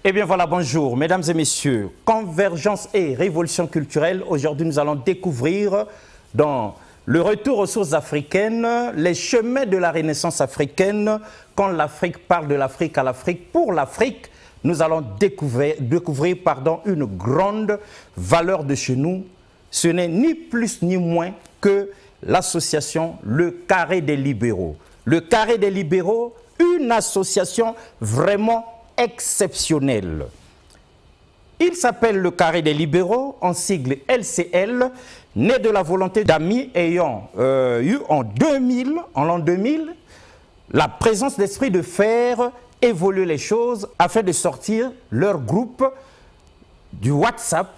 Eh bien voilà, bonjour, mesdames et messieurs. Convergence et révolution culturelle. Aujourd'hui, nous allons découvrir dans le retour aux sources africaines, les chemins de la Renaissance africaine. Quand l'Afrique parle de l'Afrique à l'Afrique, pour l'Afrique, nous allons découvrir une grande valeur de chez nous. Ce n'est ni plus ni moins que l'association Le Carré des Libéraux. Le Carré des Libéraux, une association vraiment exceptionnelle. Il s'appelle le Carré des Libéraux, en sigle LCL, né de la volonté d'amis ayant eu en l'an 2000, la présence d'esprit de faire évoluer les choses afin de sortir leur groupe du WhatsApp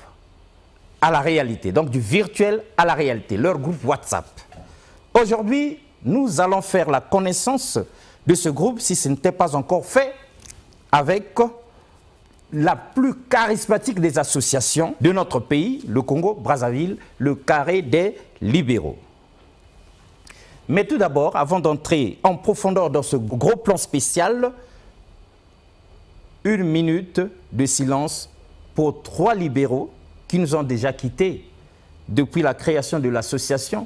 à la réalité, donc du virtuel à la réalité, leur groupe WhatsApp. Aujourd'hui, nous allons faire la connaissance de ce groupe, si ce n'était pas encore fait, avec la plus charismatique des associations de notre pays, le Congo-Brazzaville, le Carré des Libéraux. Mais tout d'abord, avant d'entrer en profondeur dans ce gros plan spécial, une minute de silence pour 3 libéraux qui nous ont déjà quittés depuis la création de l'association,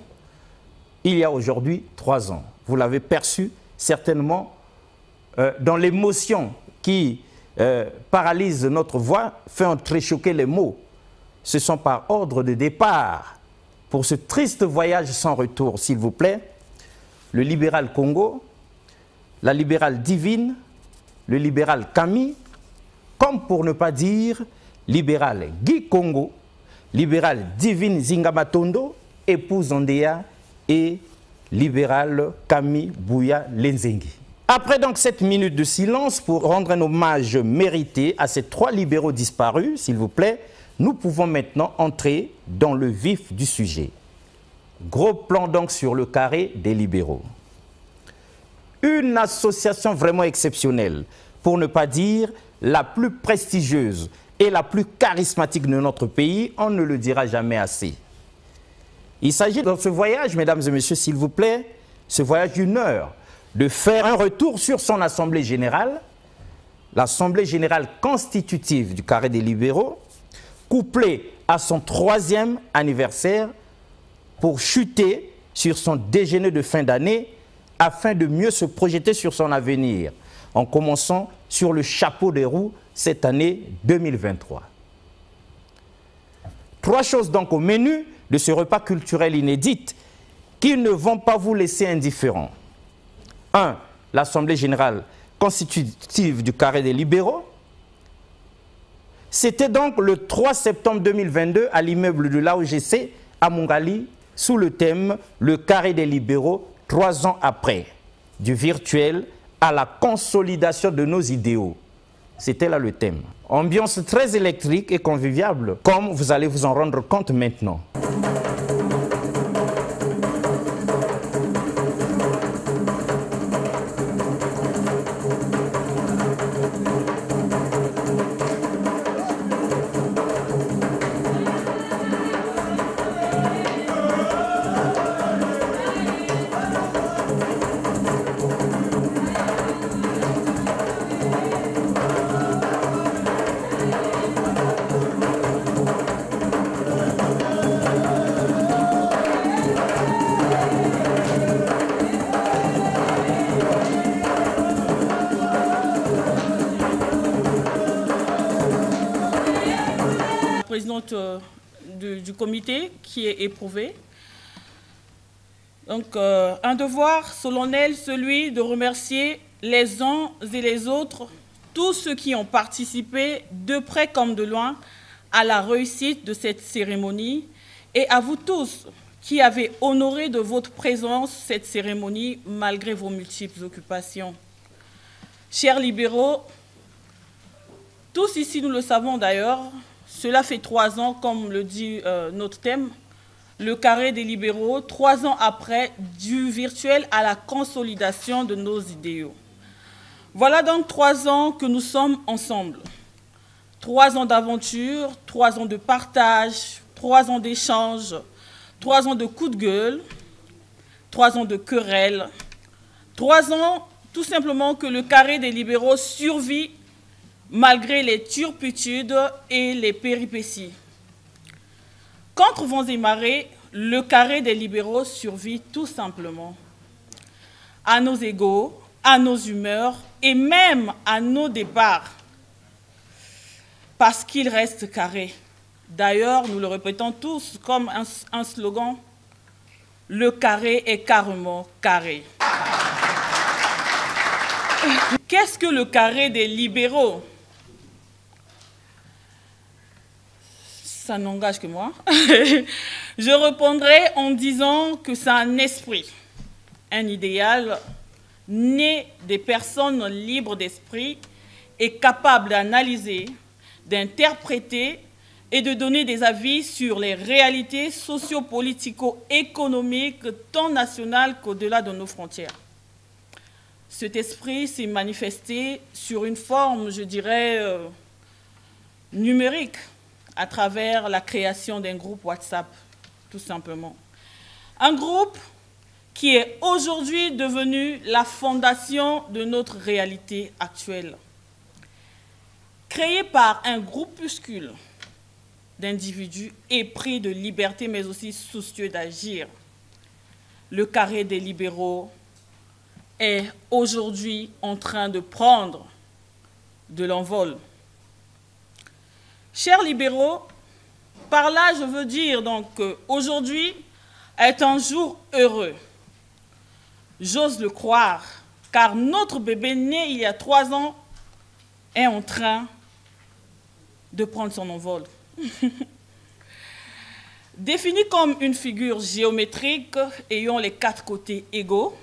il y a aujourd'hui 3 ans. Vous l'avez perçu certainement dans l'émotion qui paralyse notre voix, fait entrechoquer les mots. Ce sont par ordre de départ, pour ce triste voyage sans retour, s'il vous plaît, le libéral Congo, la libérale Divine, le libéral Camille, comme pour ne pas dire libéral Guy Congo, libéral Divine Zingamatondo, épouse Ondea et libéral Camille Bouya Lenzengi. Après donc cette minute de silence pour rendre un hommage mérité à ces 3 libéraux disparus, s'il vous plaît, nous pouvons maintenant entrer dans le vif du sujet. Gros plan donc sur le Carré des Libéraux. Une association vraiment exceptionnelle, pour ne pas dire la plus prestigieuse et la plus charismatique de notre pays, on ne le dira jamais assez. Il s'agit dans ce voyage, mesdames et messieurs, s'il vous plaît, ce voyage d'une heure, de faire un retour sur son assemblée générale, l'assemblée générale constitutive du Carré des Libéraux, couplée à son 3e anniversaire pour chuter sur son déjeuner de fin d'année afin de mieux se projeter sur son avenir, en commençant sur le chapeau des roues cette année 2023. 3 choses donc au menu de ce repas culturel inédit qui ne vont pas vous laisser indifférents. 1. L'Assemblée générale constitutive du Carré des Libéraux. C'était donc le 3 septembre 2022 à l'immeuble de l'AOGC à Mongali sous le thème « Le Carré des Libéraux, 3 ans après, du virtuel à la consolidation de nos idéaux ». C'était là le thème. Ambiance très électrique et conviviale, comme vous allez vous en rendre compte maintenant. Présidente du comité qui est éprouvée. Donc, un devoir solennel, celui de remercier les uns et les autres, tous ceux qui ont participé, de près comme de loin, à la réussite de cette cérémonie, et à vous tous qui avez honoré de votre présence cette cérémonie malgré vos multiples occupations. Chers libéraux, tous ici nous le savons d'ailleurs, cela fait 3 ans, comme le dit notre thème, le Carré des Libéraux, 3 ans après, du virtuel à la consolidation de nos idéaux. Voilà donc 3 ans que nous sommes ensemble. 3 ans d'aventure, 3 ans de partage, 3 ans d'échange, 3 ans de coups de gueule, 3 ans de querelles, 3 ans tout simplement que le Carré des Libéraux survit malgré les turpitudes et les péripéties. Contre vents et marées, le carré des libéraux survit tout simplement à nos égos, à nos humeurs et même à nos départs, parce qu'il reste carré. D'ailleurs, nous le répétons tous comme un slogan, le carré est carrément carré. Qu'est-ce que le carré des libéraux? Ça n'engage que moi. Je répondrai en disant que c'est un esprit, un idéal né des personnes libres d'esprit et capables d'analyser, d'interpréter et de donner des avis sur les réalités socio-politico-économiques tant nationales qu'au-delà de nos frontières. Cet esprit s'est manifesté sur une forme, je dirais, numérique, à travers la création d'un groupe WhatsApp, tout simplement. Un groupe qui est aujourd'hui devenu la fondation de notre réalité actuelle. Créé par un groupuscule d'individus épris de liberté, mais aussi soucieux d'agir, le carré des libéraux est aujourd'hui en train de prendre de l'envol. Chers libéraux, par là, je veux dire donc qu'aujourd'hui est un jour heureux. J'ose le croire, car notre bébé né il y a 3 ans est en train de prendre son envol. Défini comme une figure géométrique ayant les 4 côtés égaux,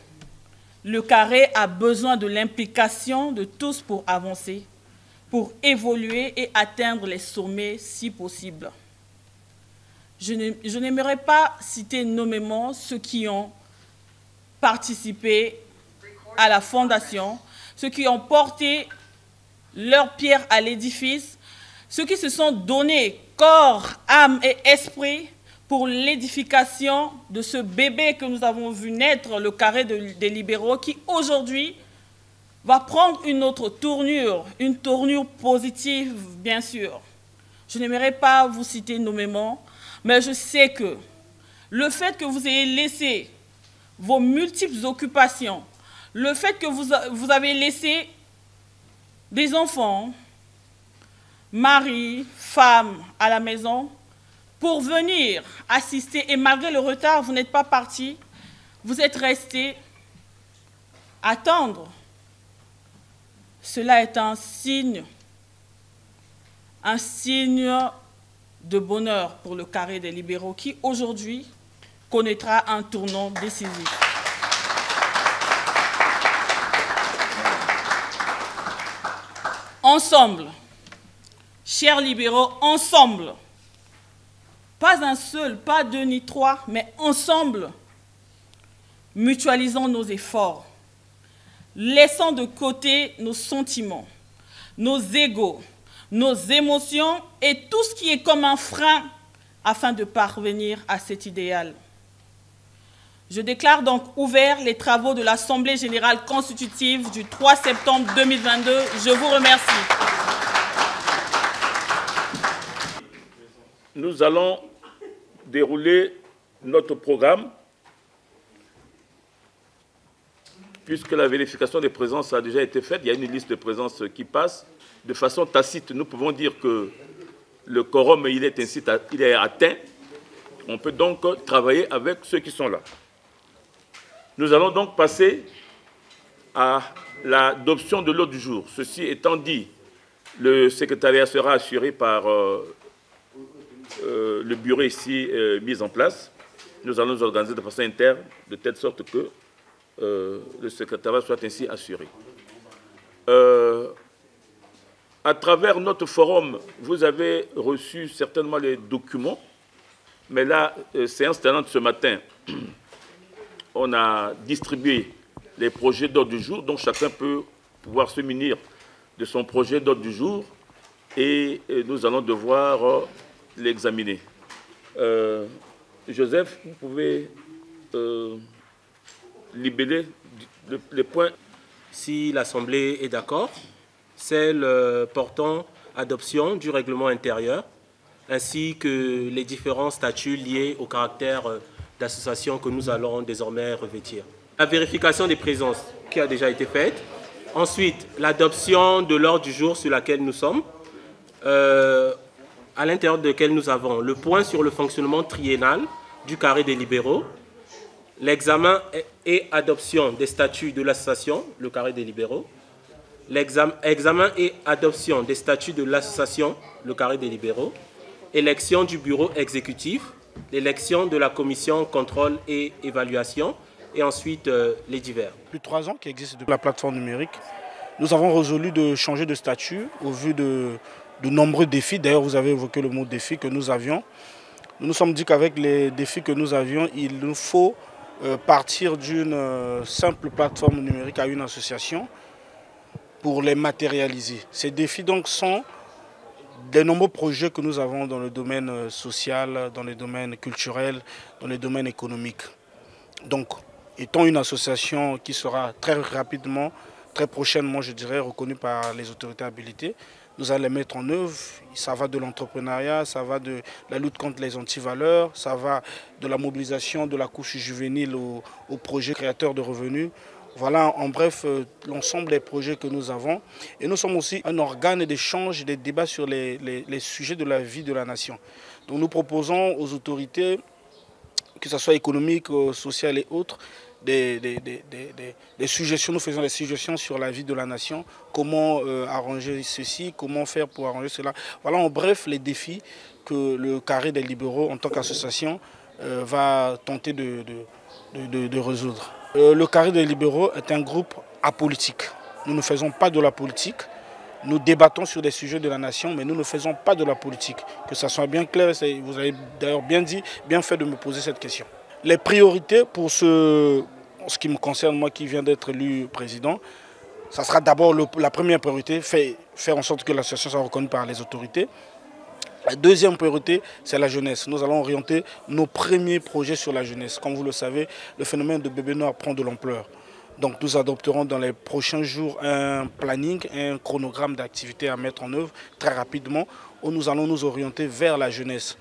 le carré a besoin de l'implication de tous pour avancer, pour évoluer et atteindre les sommets si possible. Je n'aimerais pas citer nommément ceux qui ont participé à la fondation, ceux qui ont porté leur pierre à l'édifice, ceux qui se sont donnés corps, âme et esprit pour l'édification de ce bébé que nous avons vu naître, le carré des libéraux, qui aujourd'hui va prendre une autre tournure, une tournure positive, bien sûr. Je n'aimerais pas vous citer nommément, mais je sais que le fait que vous ayez laissé vos multiples occupations, le fait que vous avez laissé des enfants, mari, femme à la maison, pour venir assister, et malgré le retard, vous n'êtes pas partis, vous êtes restés attendre. Cela est un signe de bonheur pour le carré des libéraux qui, aujourd'hui, connaîtra un tournant décisif. Ensemble, chers libéraux, ensemble, pas un seul, pas 2 ni 3, mais ensemble, mutualisons nos efforts, laissons de côté nos sentiments, nos égos, nos émotions et tout ce qui est comme un frein afin de parvenir à cet idéal. Je déclare donc ouverts les travaux de l'Assemblée générale constitutive du 3 septembre 2022. Je vous remercie. Nous allons dérouler notre programme, puisque la vérification des présences a déjà été faite. Il y a une liste de présences qui passe. De façon tacite, nous pouvons dire que le quorum il est atteint. On peut donc travailler avec ceux qui sont là. Nous allons donc passer à l'adoption de l'ordre du jour. Ceci étant dit, le secrétariat sera assuré par le bureau ici mis en place. Nous allons nous organiser de façon interne, de telle sorte que le secrétariat soit ainsi assuré. À travers notre forum, vous avez reçu certainement les documents, mais la séance tenante ce matin, on a distribué les projets d'ordre du jour, donc chacun peut pouvoir se munir de son projet d'ordre du jour et nous allons devoir l'examiner. Joseph, vous pouvez libeller les points. Si l'Assemblée est d'accord, celle portant adoption du règlement intérieur, ainsi que les différents statuts liés au caractère d'association que nous allons désormais revêtir. La vérification des présences qui a déjà été faite. Ensuite, l'adoption de l'ordre du jour sur laquelle nous sommes, à l'intérieur de laquelle nous avons le point sur le fonctionnement triennal du carré des libéraux, l'examen et adoption des statuts de l'association, le carré des libéraux, l'examen et adoption des statuts de l'association, le carré des libéraux, élection du bureau exécutif, l'élection de la commission contrôle et évaluation, et ensuite les divers. Depuis 3 ans qu'existe la plateforme numérique, nous avons résolu de changer de statut au vu de nombreux défis. D'ailleurs, vous avez évoqué le mot défi que nous avions. Nous nous sommes dit qu'avec les défis que nous avions, il nous faut partir d'une simple plateforme numérique à une association pour les matérialiser. Ces défis donc sont des nombreux projets que nous avons dans le domaine social, dans le domaine culturel, dans le domaine économique. Donc, étant une association qui sera très rapidement, très prochainement, je dirais, reconnue par les autorités habilitées, nous allons les mettre en œuvre. Ça va de l'entrepreneuriat, ça va de la lutte contre les antivaleurs, ça va de la mobilisation de la couche juvénile au projet créateur de revenus. Voilà en bref l'ensemble des projets que nous avons. Et nous sommes aussi un organe d'échange et de débat sur les sujets de la vie de la nation. Donc nous proposons aux autorités, que ce soit économique, sociale et autres, des suggestions. Nous faisons des suggestions sur la vie de la nation, comment arranger ceci, comment faire pour arranger cela. Voilà en bref les défis que le carré des libéraux en tant qu'association va tenter de résoudre. Le carré des libéraux est un groupe apolitique. Nous ne faisons pas de la politique. Nous débattons sur des sujets de la nation, mais nous ne faisons pas de la politique. Que ça soit bien clair, vous avez d'ailleurs bien dit, bien fait de me poser cette question. Les priorités pour ce qui me concerne, moi qui viens d'être élu président, ça sera d'abord la première priorité, faire en sorte que l'association soit reconnue par les autorités. La deuxième priorité, c'est la jeunesse. Nous allons orienter nos premiers projets sur la jeunesse. Comme vous le savez, le phénomène de bébé noir prend de l'ampleur. Donc nous adopterons dans les prochains jours un planning, un chronogramme d'activités à mettre en œuvre très rapidement, où nous allons nous orienter vers la jeunesse.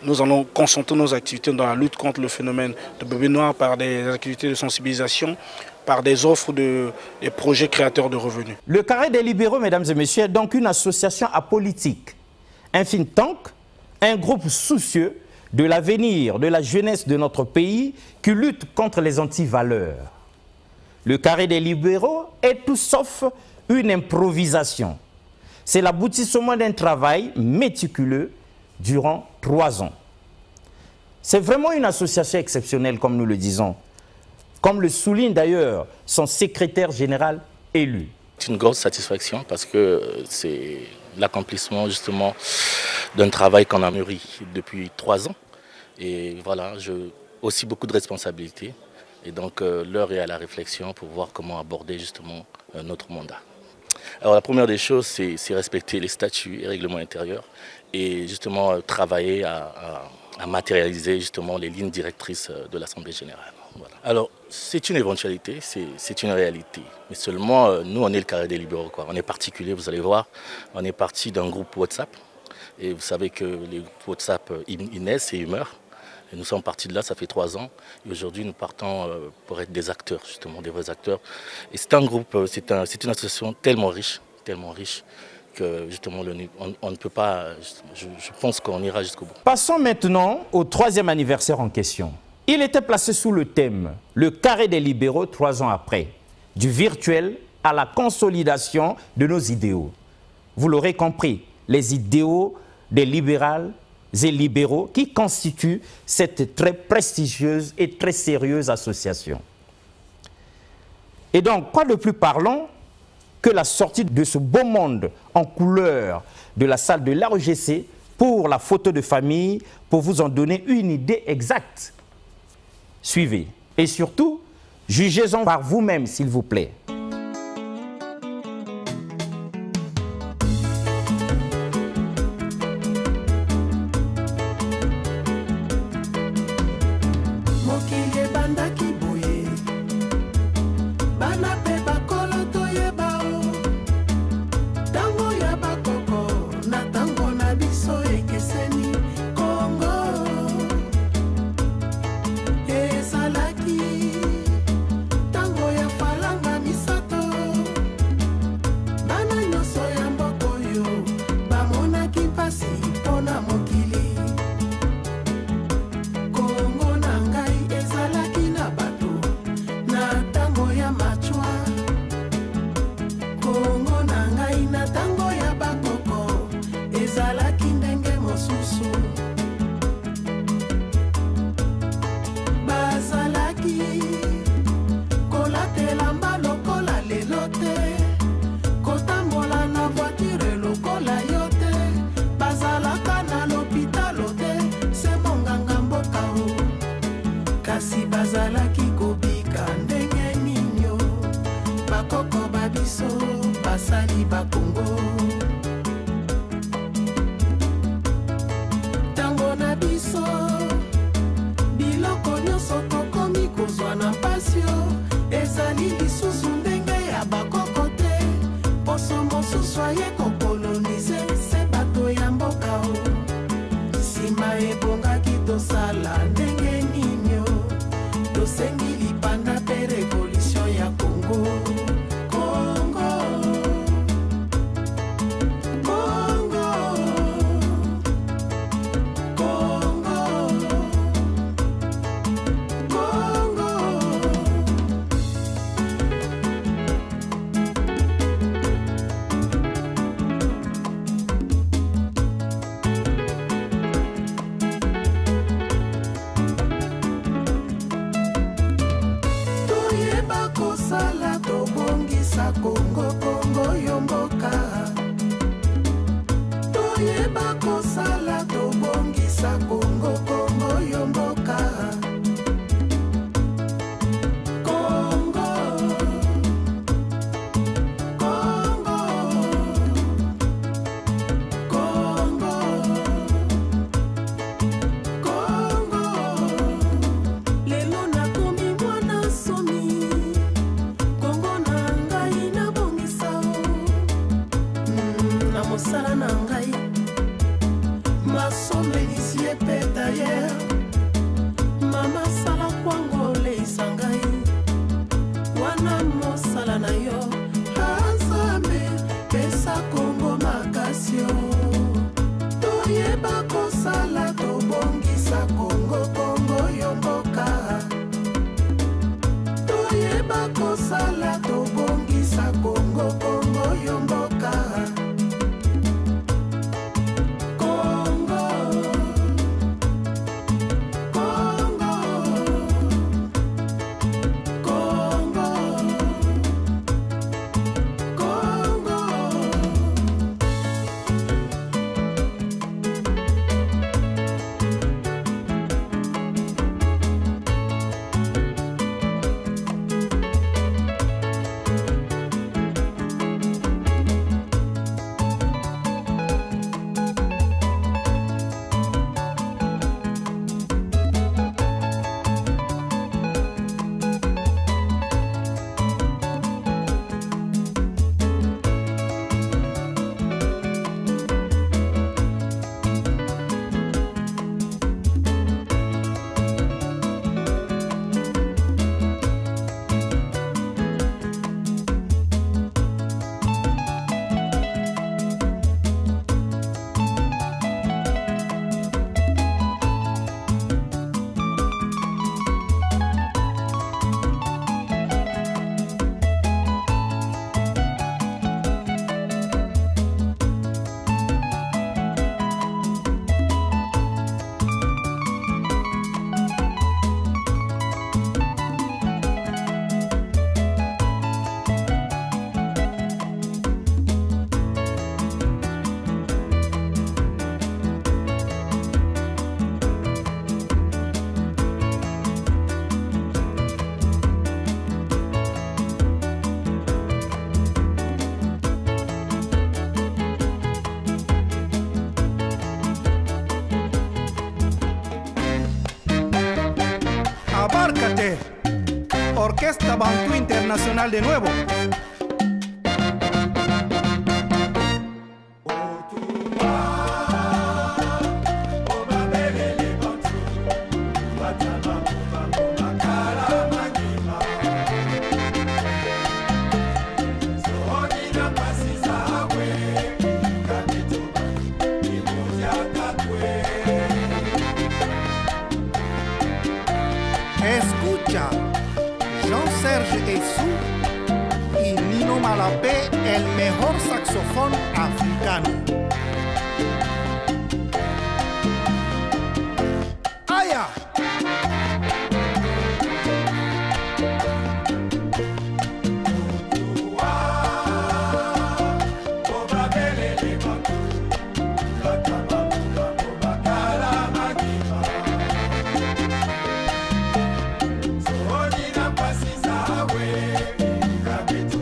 Nous allons concentrer nos activités dans la lutte contre le phénomène de bébé noir par des activités de sensibilisation, par des offres des projets créateurs de revenus. Le carré des libéraux, mesdames et messieurs, est donc une association apolitique, un think tank, un groupe soucieux de l'avenir de la jeunesse de notre pays qui lutte contre les antivaleurs. Le carré des libéraux est tout sauf une improvisation. C'est l'aboutissement d'un travail méticuleux durant 3 ans. C'est vraiment une association exceptionnelle, comme nous le disons, comme le souligne d'ailleurs son secrétaire général élu. C'est une grosse satisfaction parce que c'est l'accomplissement justement d'un travail qu'on a mûri depuis 3 ans. Et voilà, j'ai aussi beaucoup de responsabilités. Et donc l'heure est à la réflexion pour voir comment aborder justement notre mandat. Alors la première des choses, c'est respecter les statuts et règlements intérieurs et justement travailler à matérialiser justement les lignes directrices de l'Assemblée générale. Voilà. Alors c'est une éventualité, c'est une réalité. Mais seulement nous, on est le carré des libéraux, quoi. On est particulier, vous allez voir. On est parti d'un groupe WhatsApp. Et vous savez que les groupes WhatsApp, ils naissent et ils meurent. Et nous sommes partis de là, ça fait 3 ans. Et aujourd'hui, nous partons pour être des acteurs, justement, des vrais acteurs. Et c'est un groupe, c'est une association tellement riche que justement, on ne peut pas, je pense qu'on ira jusqu'au bout. Passons maintenant au 3e anniversaire en question. Il était placé sous le thème « Le carré des libéraux 3 ans après », du virtuel à la consolidation de nos idéaux. Vous l'aurez compris, les idéaux des libérales et libéraux qui constituent cette très prestigieuse et très sérieuse association. Et donc, quoi de plus parlant que la sortie de ce beau monde en couleur de la salle de l'AOGC pour la photo de famille, pour vous en donner une idée exacte. Suivez. Et surtout, jugez-en par vous-même, s'il vous plaît. bakoko babiso basali bakongo tango na biso biloko nyonso tokomi kozwa na pasio ezali lisusu ndenge ya bakoko te poso mosusu aye kokolonize se bato ya mboka o nsima ebongaki tosala ndenge ninyo tosengi lipanda mpe revolution ya Congo Congo, Congo, yomboka toyeba kosala tobongisa Congo, Congo, yomboka Congo, Congo, Congo, Congo lelo nakomi mwana somi mosala na ngai masombenisi epe dayer mama sala kwango oleisa ngai wana mosala na yo azambe pesa Kongo makasio toyeba kosala tobongisa Kongo, Kongo yomboka toyeba kosala tobongisa Kongo, Kongo yomboka Abárcate, Orquesta Bantu Internacional de nuevo. Escucha, Jean-Serge Essou y Nino Malapé, el mejor saxofón africano. ¡Aya! Capito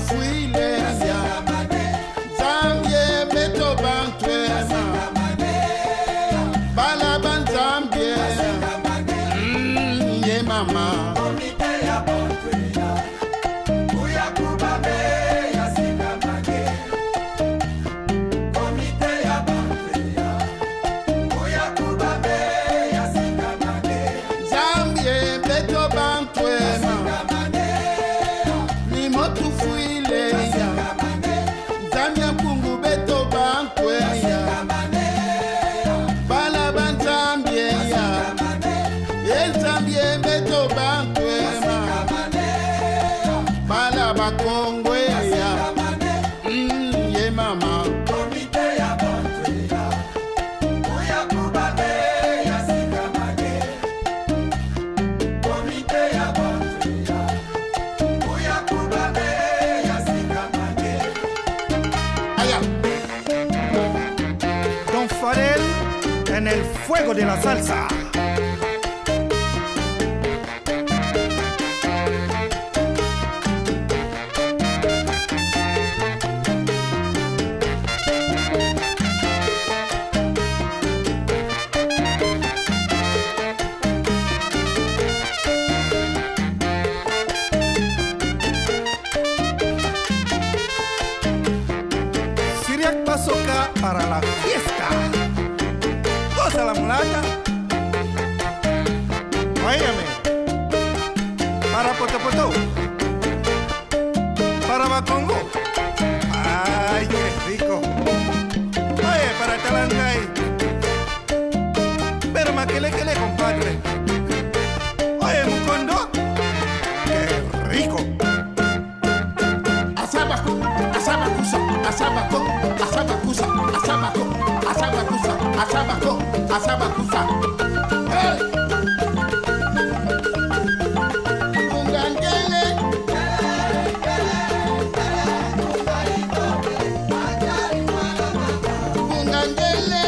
fuileya Zambie beto bantwema Bala banzambie Ye mama En el fuego de la salsa. Siriac Pasoca para la fiesta. A la mulata. Óyeme. Para Potopoto. Para Bacongo. Ay, qué rico. Oye, para Talangay. Pero maquele que le compadre. Oye, Mucondo. Qué rico. Asabaco, asabacusa, asabaco, asabacusa, asabaco, asabacusa, asabaco, asabacusa. Hey. Ungangele. Ungangele.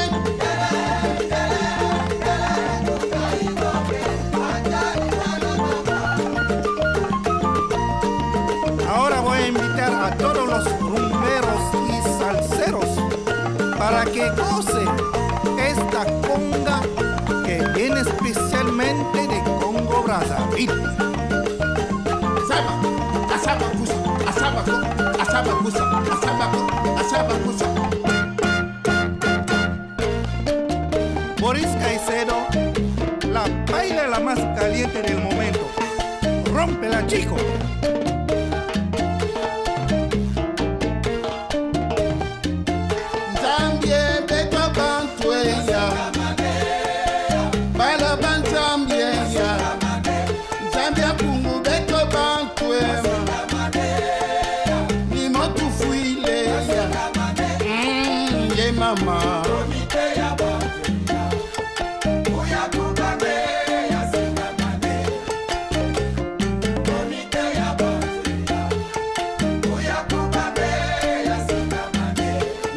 Ahora voy a invitar a todos los rumberos y salseros para que gocen esta conga que viene especialmente de Congo Brazzaville. Asabacusa, asabaco, asabacusa, asabaco, asabacusa. Boris Caicedo, la baila la más caliente del momento. Rómpela, chico. Mama.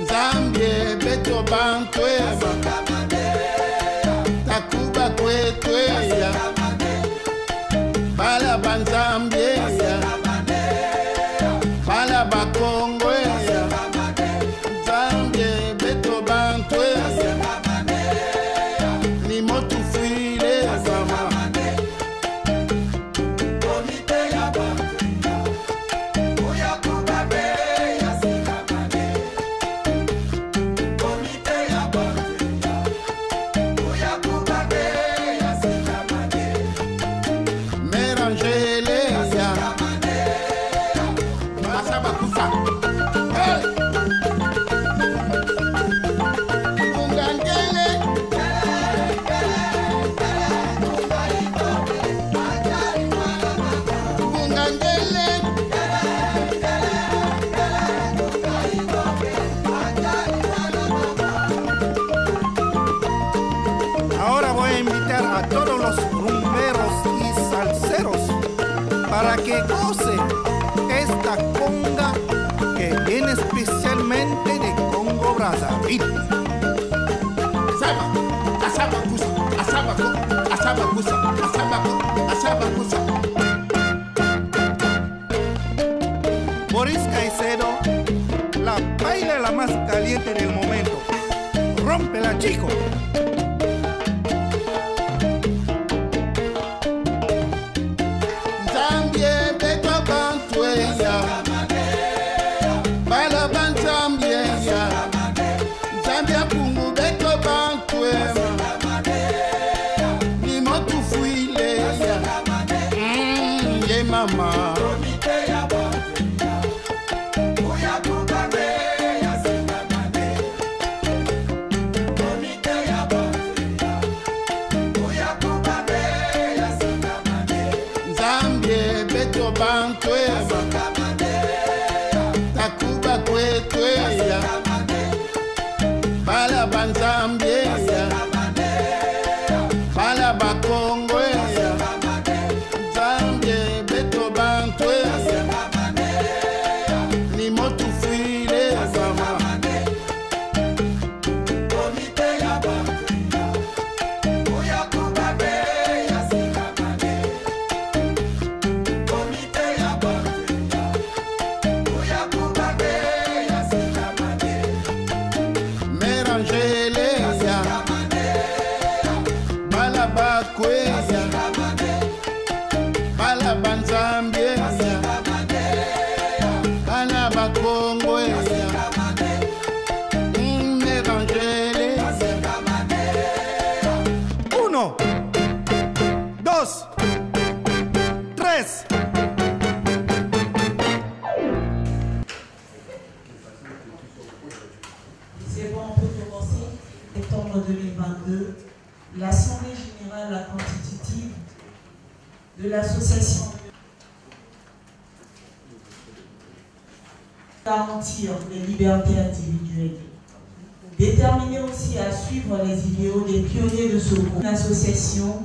Zambie beto bantwema Takuba kwetweya Bala banzambie Bala bakongweya Zambie beto bantwema Ni motu fuile mama A todos los rumberos y salseros para que gocen esta conga que viene especialmente de Congo Brazzaville. Asabacusa, asabaco, asabacusa, asabaco, asabacusa. Boris Caicedo, la baila la más caliente del momento. Rómpela, chico. Zambie beto bantueya, bala banzambieya, Zambia pungu beto bantuema, ni motu fuileya, ye mama. Takuba kwetweya, bala banzambieya, bala bakongweya, Zambie beto bantweya, ni motu fuile mama. Uno, dos, tres. C'est bon, on peut commencer. Septembre 2022, l'Assemblée générale constitutive de l'association garantir les libertés individuelles. Déterminé aussi à suivre les idéaux des pionniers de ce groupe. Une association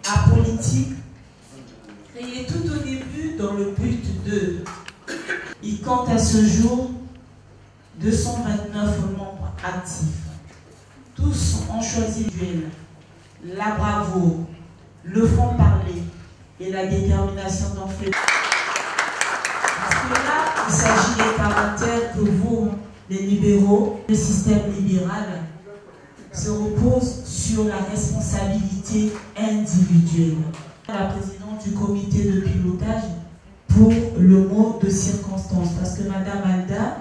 apolitique créée tout au début dans le but de... Il compte à ce jour 229 membres actifs. Tous ont choisi la bravoure, le franc parler et la détermination d'en faire. Parce que là, il s'agit des caractères que vous, les libéraux, le système libéral se repose sur la responsabilité individuelle. La présidente du comité de pilotage pour le mot de circonstance, parce que Madame Alda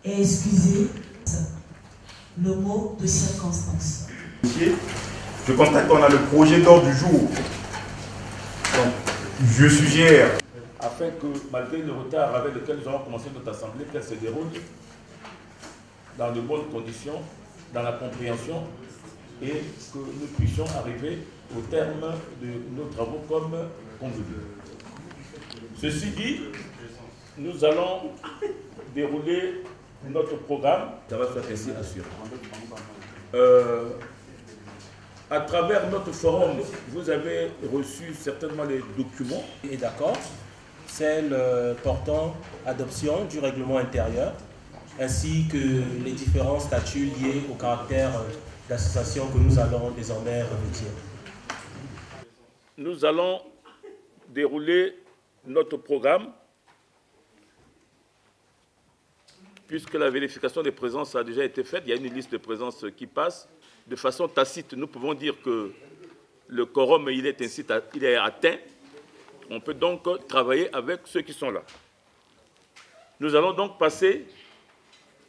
est excusée. Le mot de circonstance. Je constate qu'on a le projet d'ordre du jour. Donc, je suggère, afin que, malgré le retard avec lequel nous avons commencé notre assemblée, qu'elle se déroule dans de bonnes conditions, dans la compréhension, et que nous puissions arriver au terme de nos travaux comme convenu. Ceci dit, nous allons dérouler notre programme. Ça va être ainsi assuré. À travers notre forum, vous avez reçu certainement les documents. Et d'accord, celle portant adoption du règlement intérieur, ainsi que les différents statuts liés au caractère d'association que nous allons désormais revêtir. Nous allons dérouler notre programme, puisque la vérification des présences a déjà été faite. Il y a une liste de présences qui passe. De façon tacite, nous pouvons dire que le quorum il est atteint. On peut donc travailler avec ceux qui sont là. Nous allons donc passer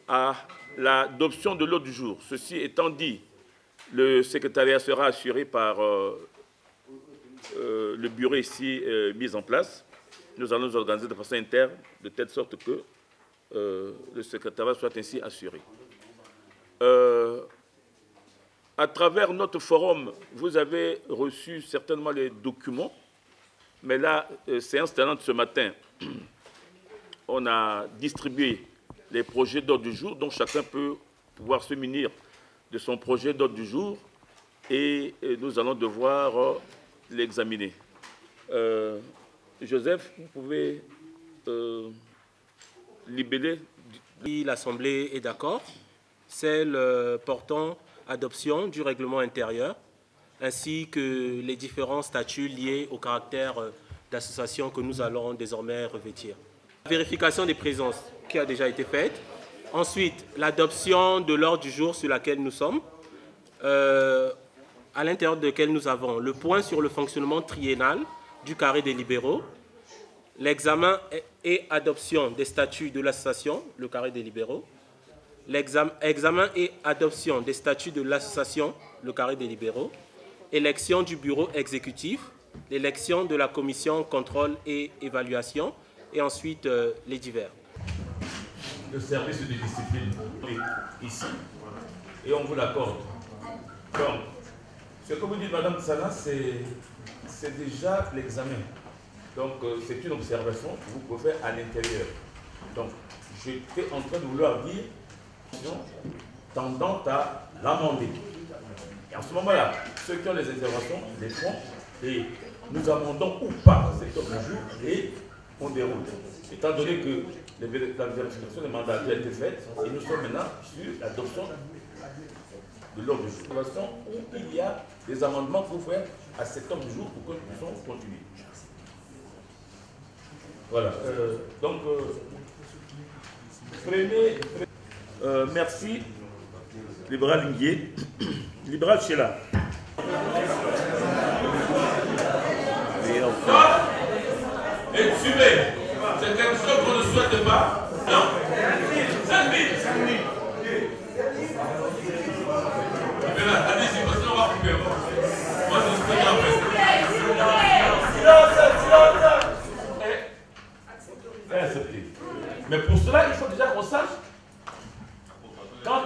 à l'adoption de l'ordre du jour. Ceci étant dit, le secrétariat sera assuré par le bureau ici mis en place. Nous allons nous organiser de façon interne, de telle sorte que le secrétariat soit ainsi assuré. À travers notre forum, vous avez reçu certainement les documents, mais la séance tenante ce matin, on a distribué les projets d'ordre du jour, donc chacun peut pouvoir se munir de son projet d'ordre du jour et nous allons devoir l'examiner. Joseph, vous pouvez libeller. L'Assemblée est d'accord, celle portant adoption du règlement intérieur, ainsi que les différents statuts liés au caractère d'association que nous allons désormais revêtir. La vérification des présences qui a déjà été faite. Ensuite, l'adoption de l'ordre du jour sur laquelle nous sommes, à l'intérieur de laquelle nous avons le point sur le fonctionnement triennal du carré des libéraux, l'examen et adoption des statuts de l'association, le carré des libéraux, examen et adoption des statuts de l'association, le carré des libéraux, élection du bureau exécutif, l'élection de la commission contrôle et évaluation, et ensuite les divers. Le service de discipline est ici, et on vous l'accorde. Donc, ce que vous dites, Madame Sana, c'est déjà l'examen. Donc, c'est une observation que vous pouvez faire à l'intérieur. Donc, j'étais en train de vouloir dire tendant à l'amender. Et en ce moment-là, ceux qui ont les interventions les font et nous amendons ou pas cet ordre du jour et on déroule. Étant donné que la vérification des mandats a été faite et nous sommes maintenant sur l'adoption de l'ordre du jour. Où il y a des amendements pour faire à cet ordre du jour pour que nous puissions continuer. Voilà. Donc, merci, libéral Nguyen, libéral Sheila. Et tuer, c'est quelque chose qu'on ne souhaite pas. Non. 5 minutes. Allez-y, parce qu'on va couper. Moi, je suis pas accepté. Mais pour cela, il faut déjà qu'on sache quand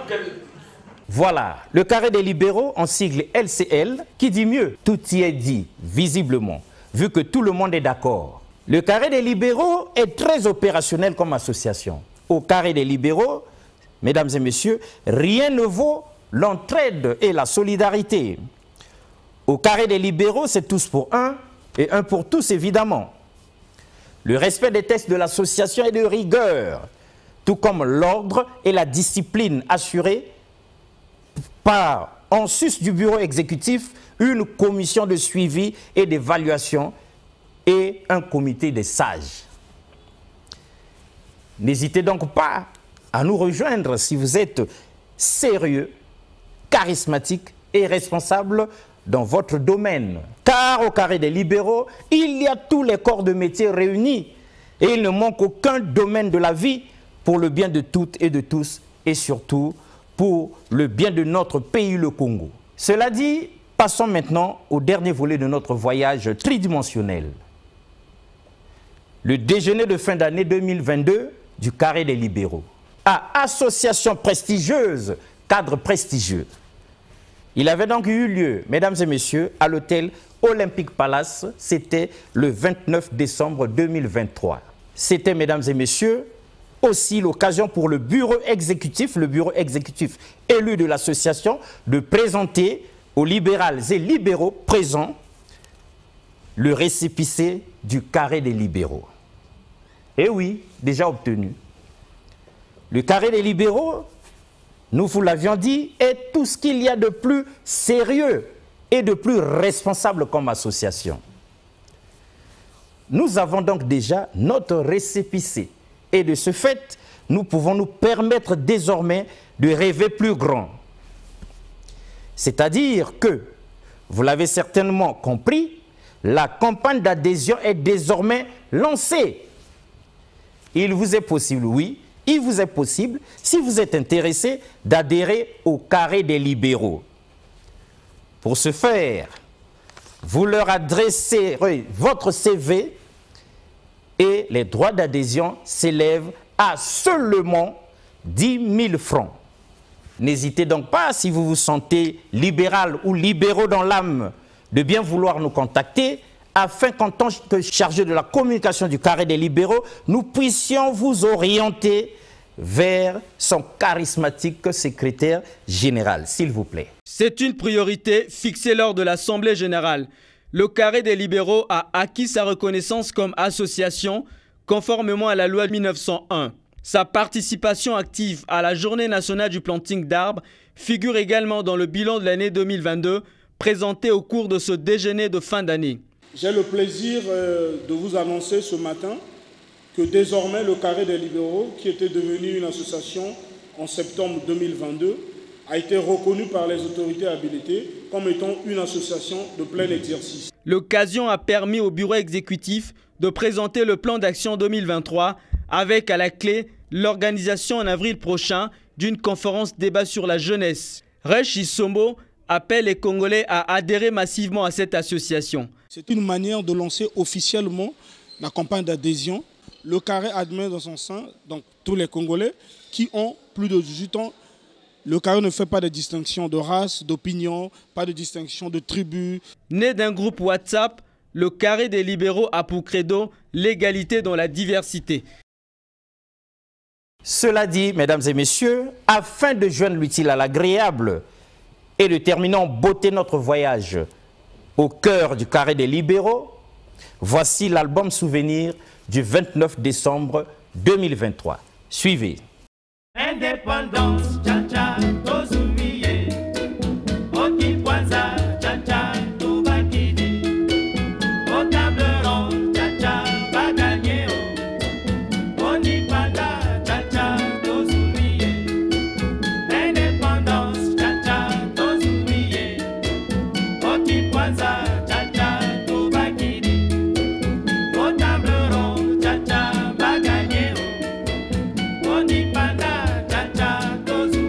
Voilà, le carré des libéraux en sigle LCL qui dit mieux. Tout y est dit, visiblement, vu que tout le monde est d'accord. Le carré des libéraux est très opérationnel comme association. Au carré des libéraux, mesdames et messieurs, rien ne vaut l'entraide et la solidarité. Au carré des libéraux, c'est tous pour un et un pour tous, évidemment. Le respect des textes de l'association est de rigueur, tout comme l'ordre et la discipline assurés par, en sus du bureau exécutif, une commission de suivi et d'évaluation et un comité des sages. N'hésitez donc pas à nous rejoindre si vous êtes sérieux, charismatique et responsable dans votre domaine. Car au carré des libéraux, il y a tous les corps de métier réunis et il ne manque aucun domaine de la vie pour le bien de toutes et de tous et surtout pour le bien de notre pays, le Congo. Cela dit, passons maintenant au dernier volet de notre voyage tridimensionnel. Le déjeuner de fin d'année 2022 du carré des libéraux. À association prestigieuse, cadre prestigieux. Il avait donc eu lieu, mesdames et messieurs, à l'hôtel Olympic Palace. C'était le 29 décembre 2023. C'était, mesdames et messieurs, aussi l'occasion pour le bureau exécutif élu de l'association, de présenter aux libérales et libéraux présents le récépissé du carré des libéraux. Et oui, déjà obtenu. Le carré des libéraux, nous vous l'avions dit, est tout ce qu'il y a de plus sérieux et de plus responsable comme association. Nous avons donc déjà notre récépissé. Et de ce fait, nous pouvons nous permettre désormais de rêver plus grand. C'est-à-dire que, vous l'avez certainement compris, la campagne d'adhésion est désormais lancée. Il vous est possible, oui, il vous est possible, si vous êtes intéressé, d'adhérer au carré des libéraux. Pour ce faire, vous leur adressez votre CV et les droits d'adhésion s'élèvent à seulement 10 000 francs. N'hésitez donc pas, si vous vous sentez libéral ou libéraux dans l'âme, de bien vouloir nous contacter afin qu'en tant que chargé de la communication du carré des libéraux, nous puissions vous orienter vers son charismatique secrétaire général, s'il vous plaît. C'est une priorité fixée lors de l'Assemblée générale. Le carré des libéraux a acquis sa reconnaissance comme association conformément à la loi 1901. Sa participation active à la journée nationale du planting d'arbres figure également dans le bilan de l'année 2022 présenté au cours de ce déjeuner de fin d'année. J'ai le plaisir de vous annoncer ce matin que désormais le Carré des libéraux, qui était devenu une association en septembre 2022, a été reconnu par les autorités habilitées comme étant une association de plein exercice. L'occasion a permis au bureau exécutif de présenter le plan d'action 2023 avec à la clé l'organisation en avril prochain d'une conférence débat sur la jeunesse. Rechi Sombo appelle les Congolais à adhérer massivement à cette association. C'est une manière de lancer officiellement la campagne d'adhésion. Le Carré admet dans son sein donc, tous les Congolais qui ont plus de 18 ans. Le Carré ne fait pas de distinction de race, d'opinion, pas de distinction de tribu. Né d'un groupe WhatsApp, le Carré des libéraux a pour credo l'égalité dans la diversité. Cela dit, mesdames et messieurs, afin de joindre l'utile à l'agréable et de terminer en beauté notre voyage au cœur du Carré des libéraux, voici l'album souvenir du 29 décembre 2023. Suivez. Indépendance, tcha-tcha, tozumiye. Okipwanza, tcha-tcha, tubakidi. Au table ronde, tcha-tcha, bagagné. Onipanda, tcha-tcha, tozumiye. Indépendance, tcha-tcha, tozumiye. Okipwanza, tcha-tcha, tubakidi. Au table ronde, tcha-tcha, bagagné. Onipanda, tcha-tcha, tozumiye.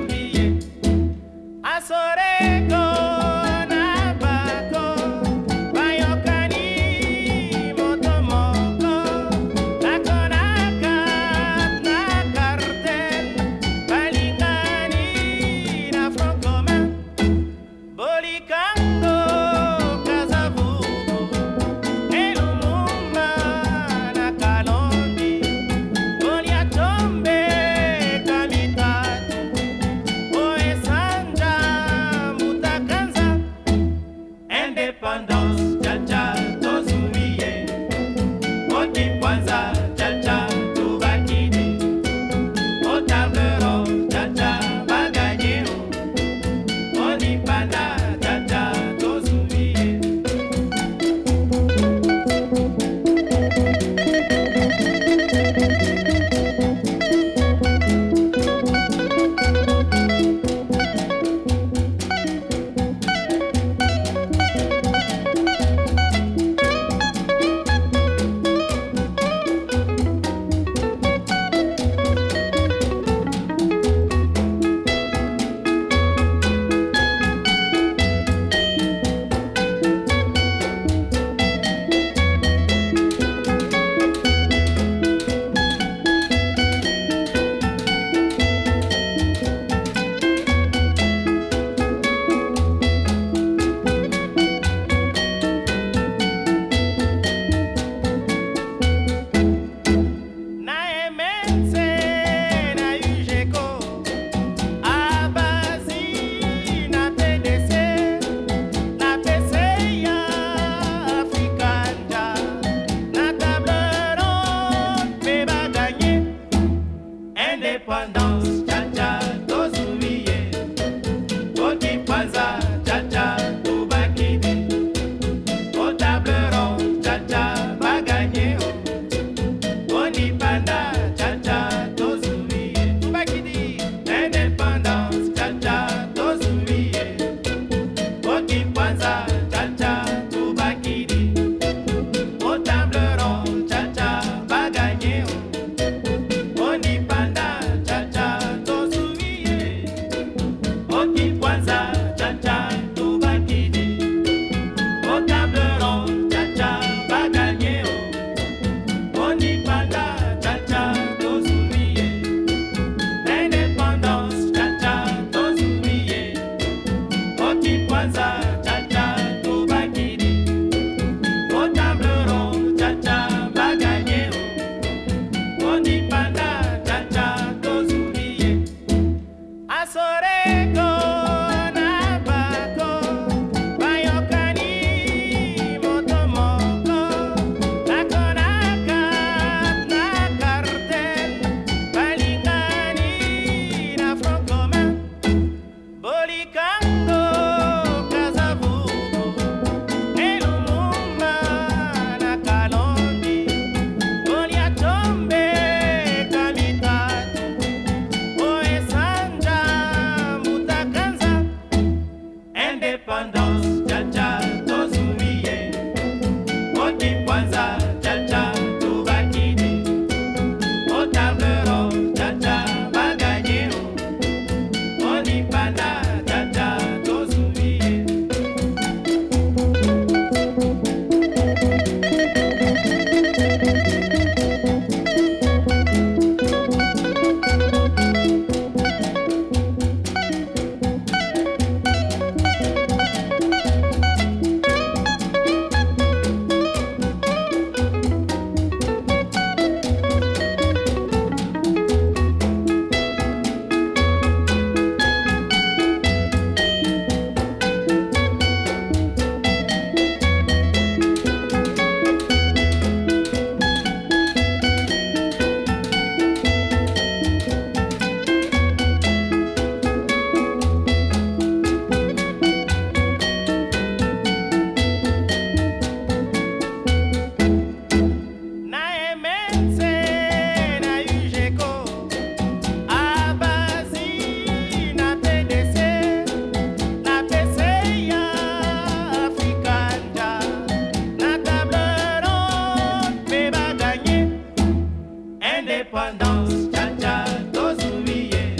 Indépendance, cha-cha, tozumiye.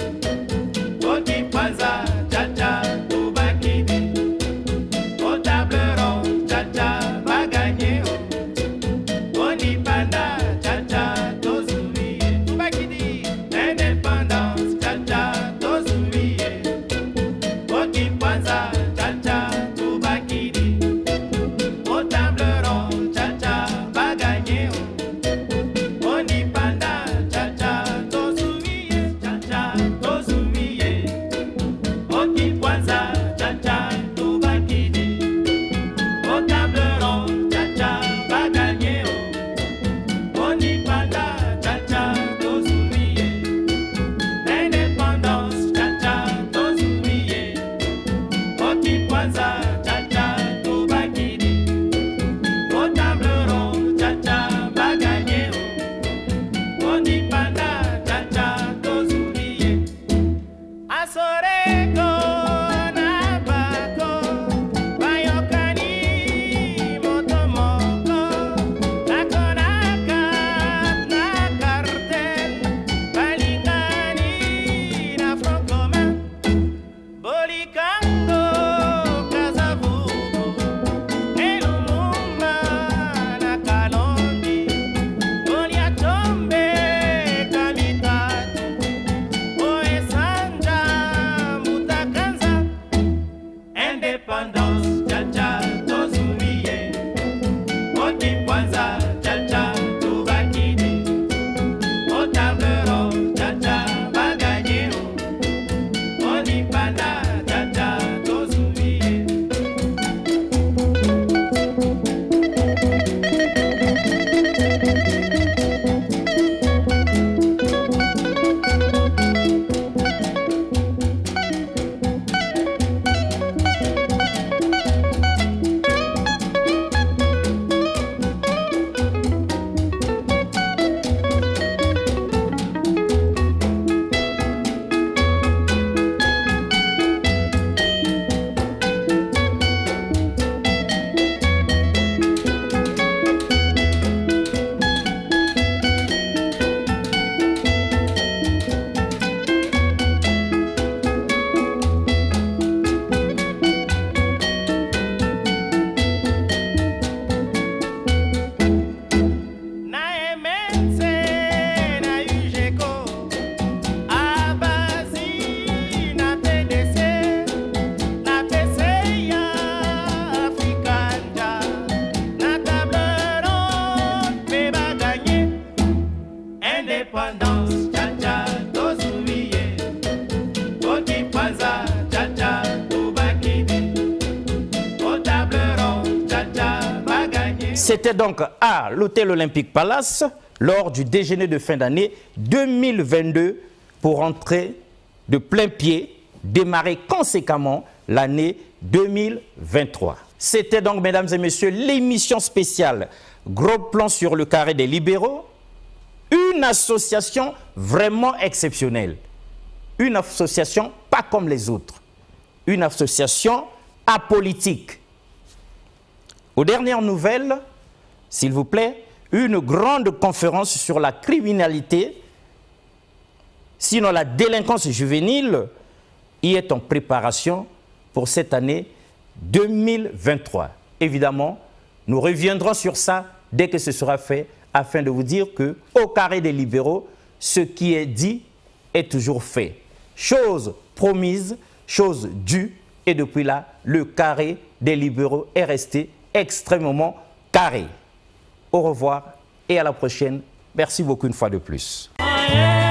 Okipanza, cha-cha, tubakidi. Au table ronde, cha-cha, bagagné. Onipanda, cha-cha, tozumiye. Tubakidi. Indépendance, cha-cha, tozumiye. Okipanza, cha-cha, tubakidi. Au table ronde, cha-cha, bagagné. Onipanda, cha-cha, tozumiye, cha-cha, tozumiye. Okipwanza, cha-cha, tubakidi. Au table ronde, cha-cha, bagagné. Onipanda, cha-cha, tozumiye. Indépendance, cha-cha, tozumiye. Okipwanza, cha-cha, tubakidi. Au table ronde, cha-cha, bagagné. Onipanda, cha-cha, tozumiye. Asoreko na bako, bayokani motomoko, nakonaka na cartel, balingani na front commun, bolikando kazavubu, elumumba na kalondi, goliatombe kamitatu, oesanja mutakanza. Indépendance, cha-cha, tozumiye. Okipwanza, cha-cha, tubakidi. Au table ronde, cha-cha, bagagné. Onipanda, cha-cha, tozumiye. Na MNC, na UGECO, Abazi, na PDC, na PCA, Africanja, na table ronde, beba gagné. Indépendance, cha-cha, tozumiye. Okipwanza, cha-cha, tubakidi. Au table ronde, cha-cha, bagagné. C'était donc à l'Hôtel Olympique Palace lors du déjeuner de fin d'année 2022 pour entrer de plein pied, démarrer conséquemment l'année 2023. C'était donc, mesdames et messieurs, l'émission spéciale Gros Plan sur le carré des libéraux, une association vraiment exceptionnelle, une association pas comme les autres, une association apolitique. Aux dernières nouvelles, s'il vous plaît, une grande conférence sur la criminalité, sinon la délinquance juvénile, y est en préparation pour cette année 2023. Évidemment, nous reviendrons sur ça dès que ce sera fait, afin de vous dire qu'au carré des libéraux, ce qui est dit est toujours fait. Chose promise, chose due, et depuis là, le carré des libéraux est resté extrêmement carré. Au revoir et à la prochaine. Merci beaucoup une fois de plus. Yeah.